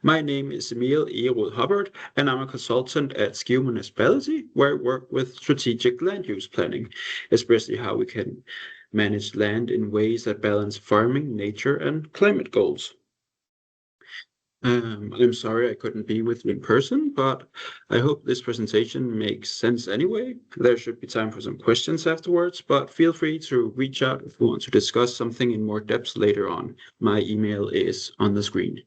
My name is Emil Egerod Hubbard, and I'm a consultant at Skive Municipality, where I work with strategic land use planning, especially how we can manage land in ways that balance farming, nature, and climate goals. I'm sorry I couldn't be with you in person, but I hope this presentation makes sense anyway. There should be time for some questions afterwards, but feel free to reach out if you want to discuss something in more depth later on. My email is on the screen.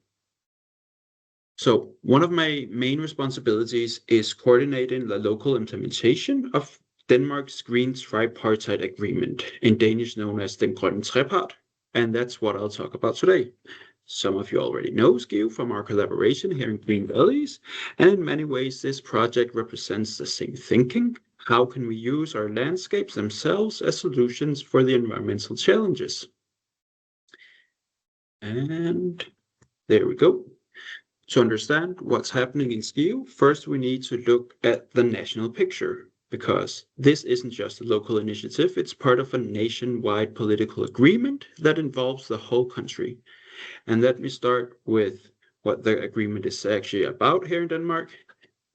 So one of my main responsibilities is coordinating the local implementation of Denmark's Green Tripartite Agreement, in Danish known as the Green Tripart, and that's what I'll talk about today. Some of you already know Skive from our collaboration here in Green Valleys, and in many ways this project represents the same thinking. How can we use our landscapes themselves as solutions for the environmental challenges? And there we go. To understand what's happening in Skive, first we need to look at the national picture, because this isn't just a local initiative, it's part of a nationwide political agreement that involves the whole country. And let me start with what the agreement is actually about here in Denmark.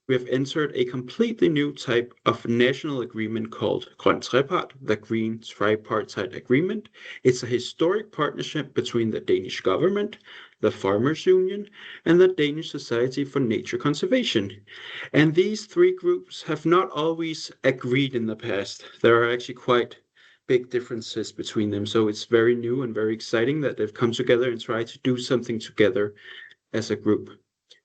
We have entered a completely new type of national agreement called Green Tripart, the Green Tripartite Agreement. It's a historic partnership between the Danish government, the Farmers Union, and the Danish Society for Nature Conservation. And these three groups have not always agreed in the past. There are actually quite big differences between them. So it's very new and very exciting that they've come together and tried to do something together as a group.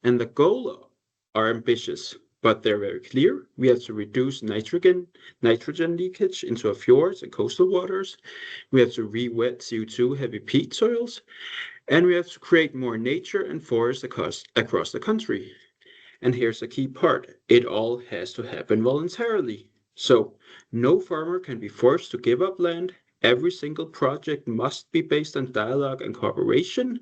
And the goal are ambitious, but they're very clear. We have to reduce nitrogen leakage into our fjords and coastal waters. We have to re-wet CO2 heavy peat soils, and we have to create more nature and forests across the country. And here's the key part. It all has to happen voluntarily. So no farmer can be forced to give up land. Every single project must be based on dialogue and cooperation.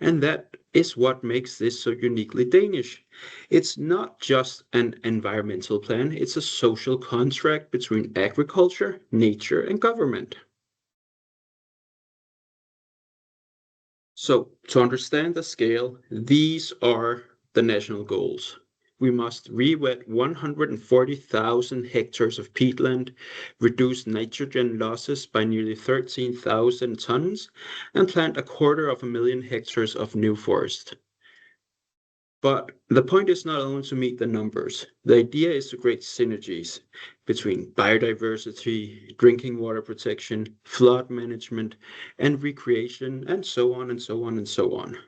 And that is what makes this so uniquely Danish. It's not just an environmental plan, it's a social contract between agriculture, nature, and government. So, to understand the scale, these are the national goals. We must re-wet 140,000 hectares of peatland, reduce nitrogen losses by nearly 13,000 tons, and plant 250,000 hectares of new forest. But the point is not only to meet the numbers. The idea is to create synergies between biodiversity, drinking water protection, flood management, and recreation, and so on and so on and so on.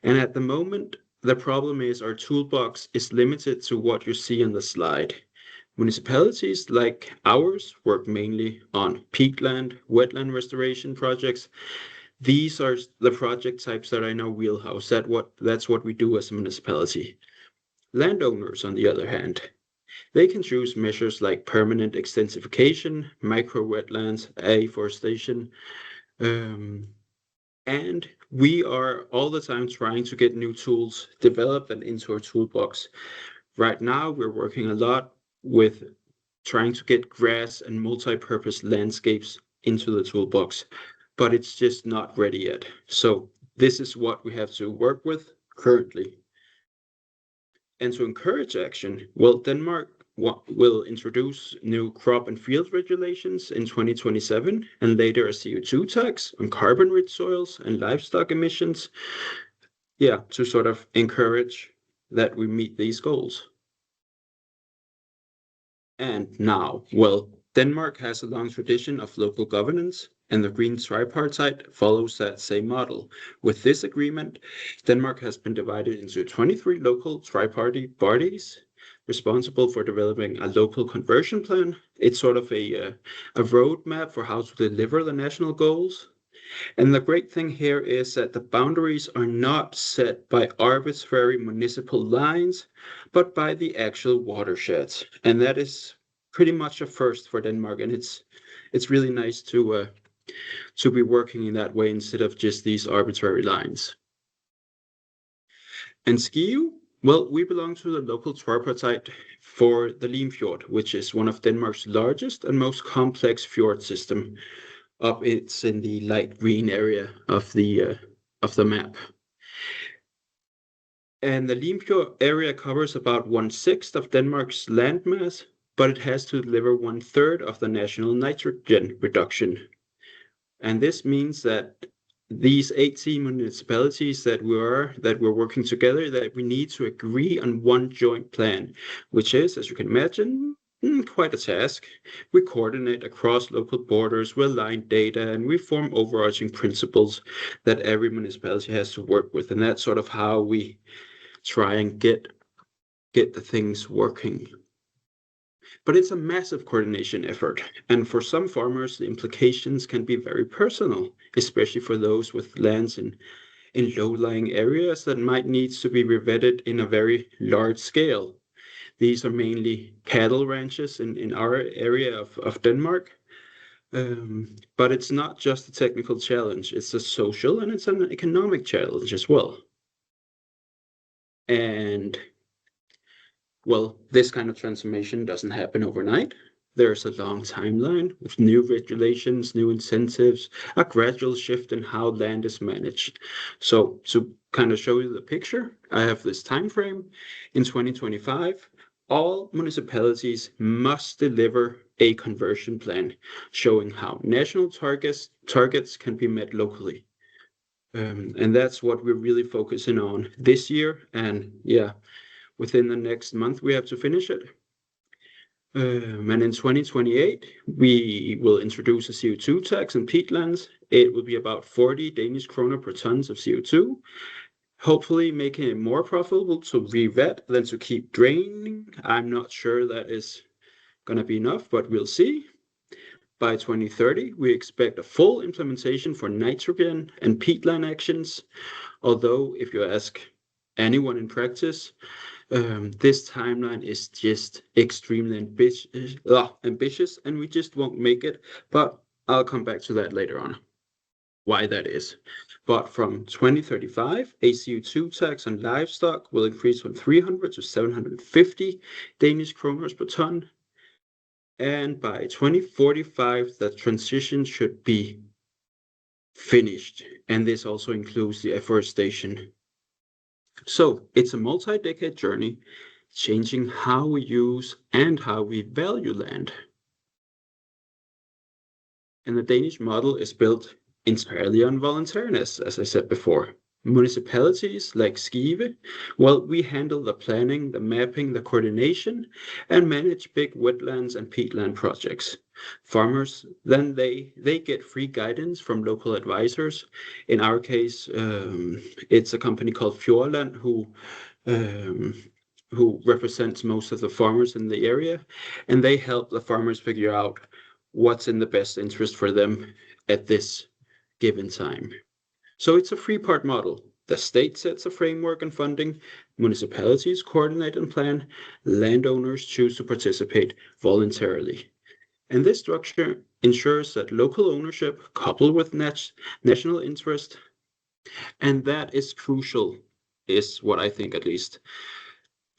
And at the moment, the problem is our toolbox is limited to what you see on the slide. Municipalities like ours work mainly on peatland, wetland restoration projects. These are the project types that are in our wheelhouse. That's what we do as a municipality. Landowners, on the other hand, they can choose measures like permanent extensification, micro wetlands, afforestation, and we are all the time trying to get new tools developed and into our toolbox. Right now, we're working a lot with trying to get grass and multi-purpose landscapes into the toolbox, but it's just not ready yet. So this is what we have to work with currently. And to encourage action, well, Denmark will introduce new crop and field regulations in 2027, and later a CO2 tax on carbon-rich soils and livestock emissions. Yeah, to sort of encourage that we meet these goals. And now, well, Denmark has a long tradition of local governance, and the Green Tripartite follows that same model. With this agreement, Denmark has been divided into 23 local tripartite bodies responsible for developing a local conversion plan. It's sort of a roadmap for how to deliver the national goals. And the great thing here is that the boundaries are not set by arbitrary municipal lines, but by the actual watersheds. And that is pretty much a first for Denmark. And it's really nice to be working in that way instead of just these arbitrary lines. And Skive, well, we belong to the local tripartite for the Limfjord, which is one of Denmark's largest and most complex fjord system. It's in the light green area of the map. And the Limfjord area covers about 1/6 of Denmark's landmass, but it has to deliver 1/3 of the national nitrogen reduction. And this means that these 18 municipalities that we're working together, that we need to agree on one joint plan, which is, as you can imagine, quite a task. We coordinate across local borders, we align data, and we form overarching principles that every municipality has to work with. And that's sort of how we try and get the things working. But it's a massive coordination effort, and for some farmers, the implications can be very personal, especially for those with lands in low-lying areas that might need to be revetted in a very large scale. These are mainly cattle ranches in our area of Denmark. But it's not just a technical challenge, it's a social and it's an economic challenge as well. And well, this kind of transformation doesn't happen overnight. There's a long timeline with new regulations, new incentives, a gradual shift in how land is managed. So to kind of show you the picture, I have this time frame. In 2025, all municipalities must deliver a conversion plan showing how national targets can be met locally. And that's what we're really focusing on this year. And yeah, within the next month, we have to finish it. And in 2028, we will introduce a CO2 tax in peatlands. It will be about 40 Danish kroner per tons of CO2, hopefully making it more profitable to re-vet than to keep draining. I'm not sure that is going to be enough, but we'll see. By 2030, we expect a full implementation for nitrogen and peatland actions. Although, if you ask anyone in practice, this timeline is just extremely ambitious, and we just won't make it. But I'll come back to that later on, why that is. But from 2035, a CO2 tax on livestock will increase from 300 to 750 Danish kroner per ton. And by 2045, the transition should be finished. And this also includes the afforestation. So it's a multi-decade journey, changing how we use and how we value land. And the Danish model is built entirely on voluntariness, as I said before. Municipalities like Skive, well, we handle the planning, the mapping, the coordination, and manage big wetlands and peatland projects. Farmers, then they get free guidance from local advisors. In our case, it's a company called Fjordland who represents most of the farmers in the area, and they help the farmers figure out what's in the best interest for them at this given time. So it's a three-part model. The state sets a framework and funding, municipalities coordinate and plan, landowners choose to participate voluntarily. And this structure ensures that local ownership coupled with national interest, and that is crucial, is what I think at least,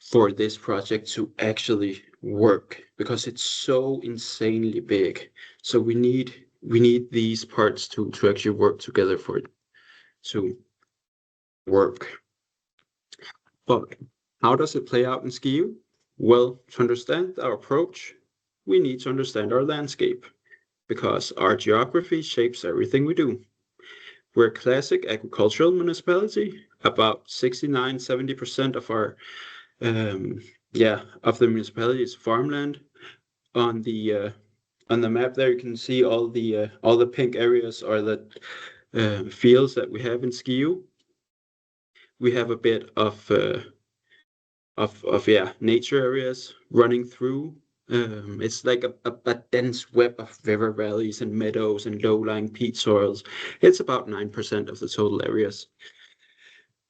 for this project to actually work, because it's so insanely big. So we need these parts to actually work together for it to work. But how does it play out in Skive? Well, to understand our approach, we need to understand our landscape, because our geography shapes everything we do. We're a classic agricultural municipality. About 69-70% of our of the municipality is farmland. On the map there, you can see all the pink areas are the fields that we have in Skive. We have a bit of nature areas running through. It's like a dense web of river valleys and meadows and low-lying peat soils. It's about 9% of the total areas.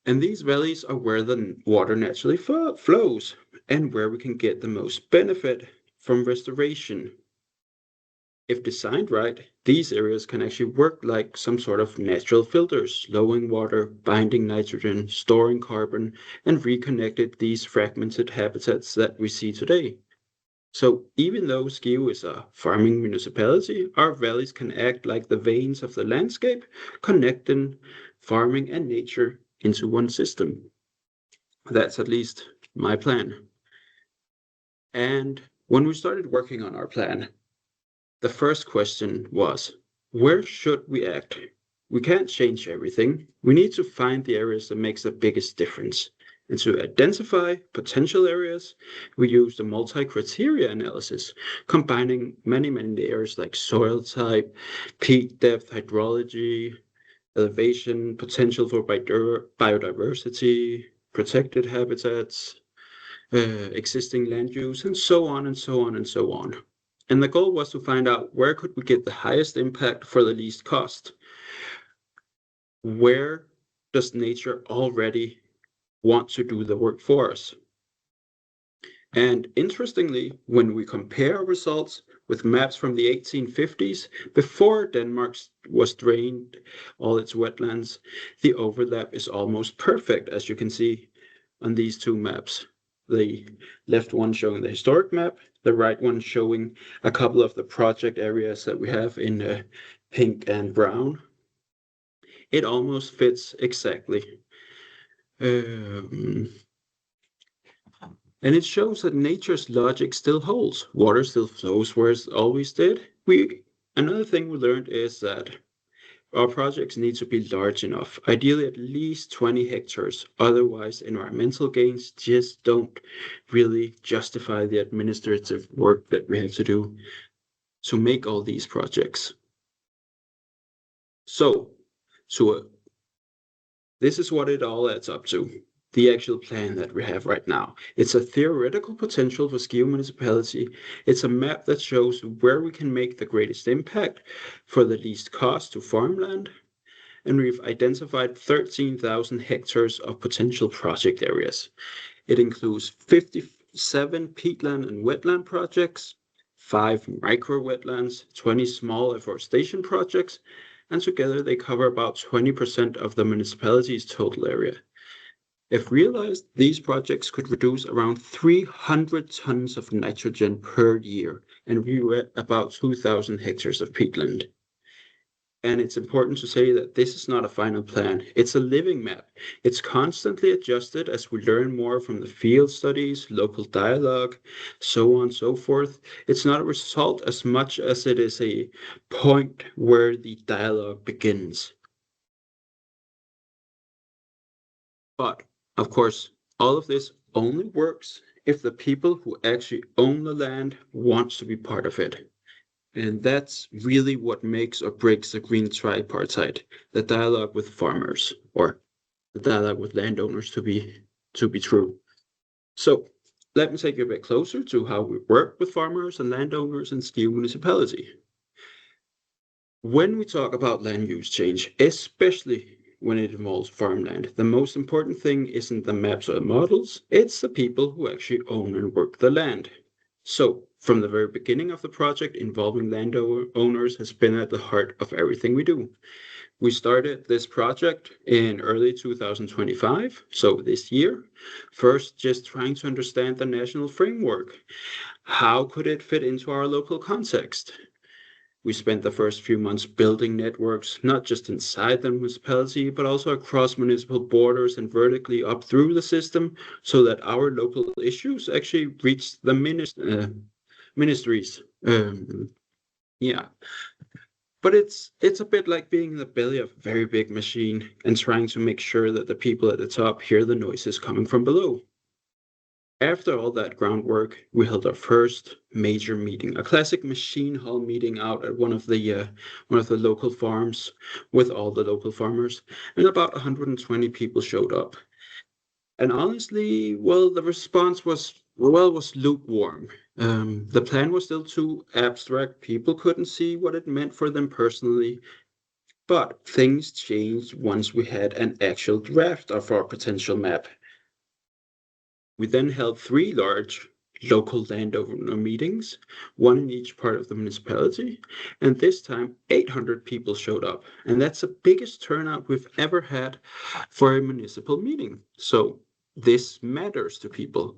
And these valleys are where the water naturally flows and where we can get the most benefit from restoration. If designed right, these areas can actually work like some sort of natural filters, slowing water, binding nitrogen, storing carbon, and reconnected these fragmented habitats that we see today. So even though Skive is a farming municipality, our valleys can act like the veins of the landscape, connecting farming and nature into one system. That's at least my plan. And when we started working on our plan, the first question was, where should we act? We can't change everything. We need to find the areas that makes the biggest difference. And to identify potential areas, we used a multi-criteria analysis, combining many areas like soil type, peat depth, hydrology, elevation, potential for biodiversity, protected habitats, existing land use, and so on and so on and so on. And the goal was to find out where could we get the highest impact for the least cost. Where does nature already want to do the work for us? And interestingly, when we compare results with maps from the 1850s, before Denmark was drained all its wetlands, the overlap is almost perfect, as you can see on these two maps. The left one showing the historic map, the right one showing a couple of the project areas that we have in pink and brown. It almost fits exactly. And it shows that nature's logic still holds. Water still flows where it always did. Another thing we learned is that our projects need to be large enough, ideally at least 20 hectares. Otherwise, environmental gains just don't really justify the administrative work that we have to do to make all these projects. So this is what it all adds up to. The actual plan that we have right now. It's a theoretical potential for Skive Municipality. It's a map that shows where we can make the greatest impact for the least cost to farmland. And we've identified 13,000 hectares of potential project areas. It includes 57 peatland and wetland projects, 5 micro wetlands, 20 small afforestation projects, and together they cover about 20% of the municipality's total area. If realized, these projects could reduce around 300 tons of nitrogen per year and reroute about 2,000 hectares of peatland. And it's important to say that this is not a final plan. It's a living map. It's constantly adjusted as we learn more from the field studies, local dialogue, so on and so forth. It's not a result as much as it is a point where the dialogue begins. But, of course, all of this only works if the people who actually own the land want to be part of it. And that's really what makes or breaks the Green Tripartite, the dialogue with farmers, or the dialogue with landowners to be true. So let me take you a bit closer to how we work with farmers and landowners in Skive Municipality. When we talk about land use change, especially when it involves farmland, the most important thing isn't the maps or the models, it's the people who actually own and work the land. So, from the very beginning of the project, involving landowners has been at the heart of everything we do. We started this project in early 2025, so this year. First, just trying to understand the national framework. How could it fit into our local context? We spent the first few months building networks, not just inside the municipality, but also across municipal borders and vertically up through the system, so that our local issues actually reach the ministries. Yeah. But it's a bit like being in the belly of a very big machine and trying to make sure that the people at the top hear the noises coming from below. After all that groundwork, we held our first major meeting, a classic machine hall meeting out at one of the local farms with all the local farmers, and about 120 people showed up. And honestly, well, the response was lukewarm. The plan was still too abstract. People couldn't see what it meant for them personally. But things changed once we had an actual draft of our potential map. We then held 3 large local landowner meetings, one in each part of the municipality, and this time 800 people showed up. And that's the biggest turnout we've ever had for a municipal meeting. So this matters to people.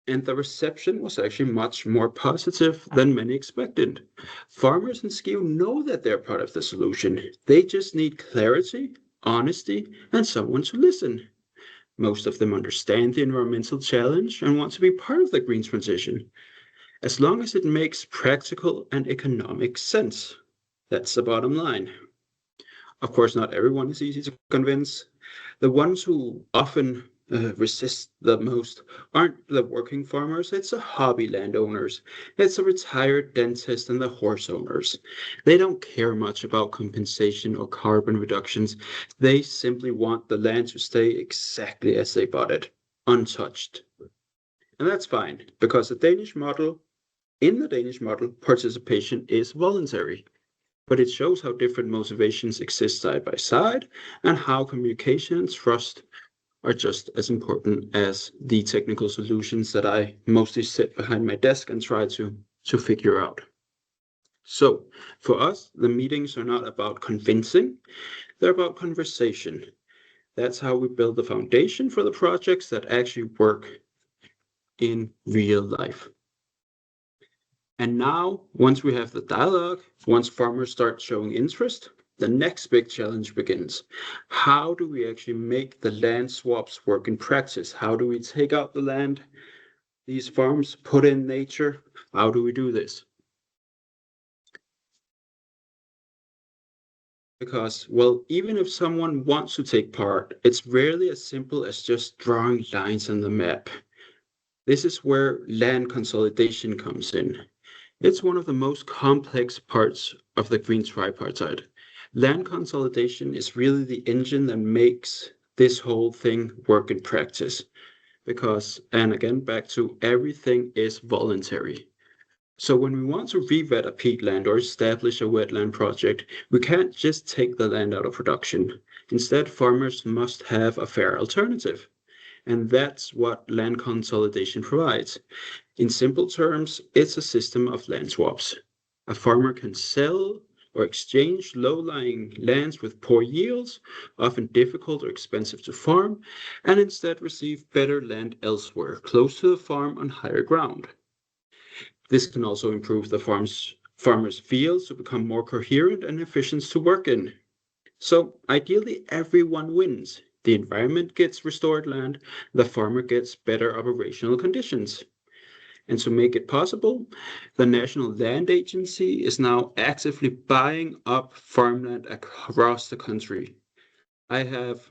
And the reception was actually much more positive than many expected. Farmers in Skive know that they're part of the solution. They just need clarity, honesty, and someone to listen. Most of them understand the environmental challenge and want to be part of the green transition, as long as it makes practical and economic sense. That's the bottom line. Of course, not everyone is easy to convince. The ones who often resist the most aren't the working farmers, it's the hobby landowners. It's the retired dentist and the horse owners. They don't care much about compensation or carbon reductions. They simply want the land to stay exactly as they bought it, untouched. And that's fine, because in the Danish model, participation is voluntary. But it shows how different motivations exist side by side and how communication and trust are just as important as the technical solutions that I mostly sit behind my desk and try to figure out. So for us, the meetings are not about convincing, they're about conversation. That's how we build the foundation for the projects that actually work in real life. And now, once we have the dialogue, once farmers start showing interest, the next big challenge begins. How do we actually make the land swaps work in practice? How do we take out the land, these farms, put in nature? How do we do this? Because, well, even if someone wants to take part, it's rarely as simple as just drawing lines on the map. This is where land consolidation comes in. It's one of the most complex parts of the Green Tripartite. Land consolidation is really the engine that makes this whole thing work in practice. Because, and again, back to everything is voluntary. So when we want to re-wet a peatland or establish a wetland project, we can't just take the land out of production. Instead, farmers must have a fair alternative. And that's what land consolidation provides. In simple terms, it's a system of land swaps. A farmer can sell or exchange low-lying lands with poor yields, often difficult or expensive to farm, and instead receive better land elsewhere, close to the farm on higher ground. This can also improve the farmer's fields to become more coherent and efficient to work in. So ideally, everyone wins. The environment gets restored land, the farmer gets better operational conditions. And to make it possible, the National Land Agency is now actively buying up farmland across the country. I have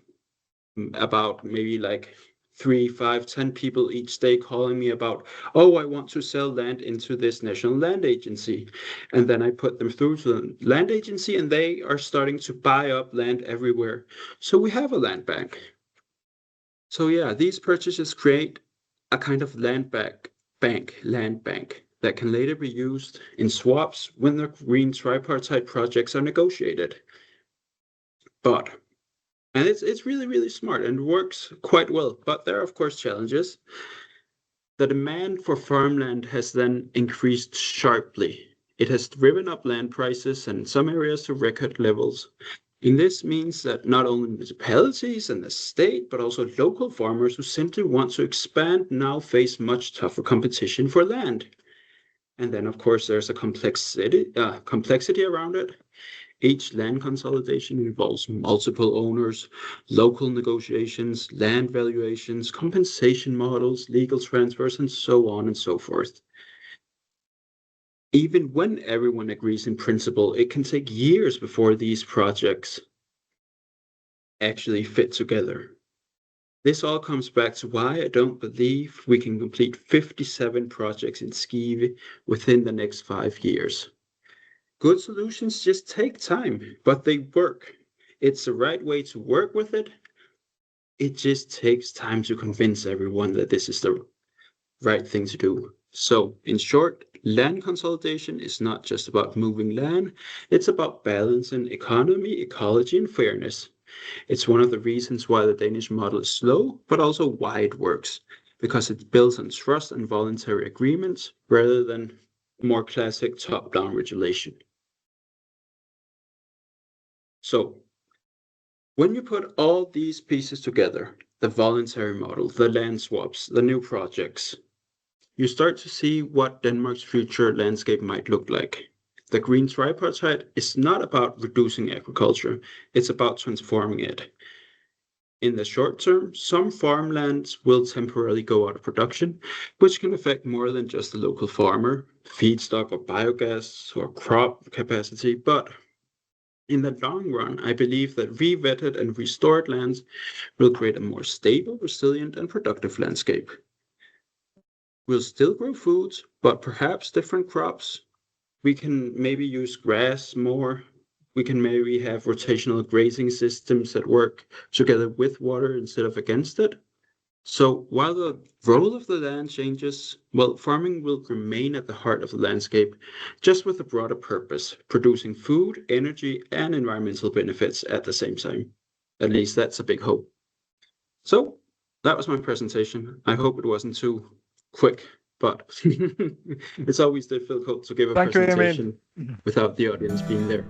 about maybe like 3, 5, 10 people each day calling me about, oh, I want to sell land into this National Land Agency. And then I put them through to the land agency and they are starting to buy up land everywhere. So we have a land bank. So yeah, these purchases create a kind of land bank that can later be used in swaps when the green tripartite projects are negotiated. But and it's really, really smart and works quite well. But there are, of course, challenges. The demand for farmland has then increased sharply. It has driven up land prices in some areas to record levels. And this means that not only municipalities and the state, but also local farmers who simply want to expand now face much tougher competition for land. And then, of course, there's a complexity around it. Each land consolidation involves multiple owners, local negotiations, land valuations, compensation models, legal transfers, and so on and so forth. Even when everyone agrees in principle, it can take years before these projects actually fit together. This all comes back to why I don't believe we can complete 57 projects in Skive within the next 5 years. Good solutions just take time, but they work. It's the right way to work with it. It just takes time to convince everyone that this is the right thing to do. So, in short, land consolidation is not just about moving land, it's about balancing economy, ecology, and fairness. It's one of the reasons why the Danish model is slow, but also why it works, because it builds on trust and voluntary agreements rather than more classic top-down regulation. So, when you put all these pieces together, the voluntary model, the land swaps, the new projects, you start to see what Denmark's future landscape might look like. The Green Tripartite is not about reducing agriculture, it's about transforming it. In the short term, some farmlands will temporarily go out of production, which can affect more than just the local farmer, feedstock or biogas or crop capacity. But in the long run, I believe that revetted and restored lands will create a more stable, resilient, and productive landscape. We'll still grow foods, but perhaps different crops. We can maybe use grass more. We can maybe have rotational grazing systems that work together with water instead of against it. So while the role of the land changes, well, farming will remain at the heart of the landscape, just with a broader purpose, producing food, energy, and environmental benefits at the same time. At least that's a big hope. So that was my presentation. I hope it wasn't too quick, but it's always difficult to give a Thank you, Emil. presentation without the audience being there.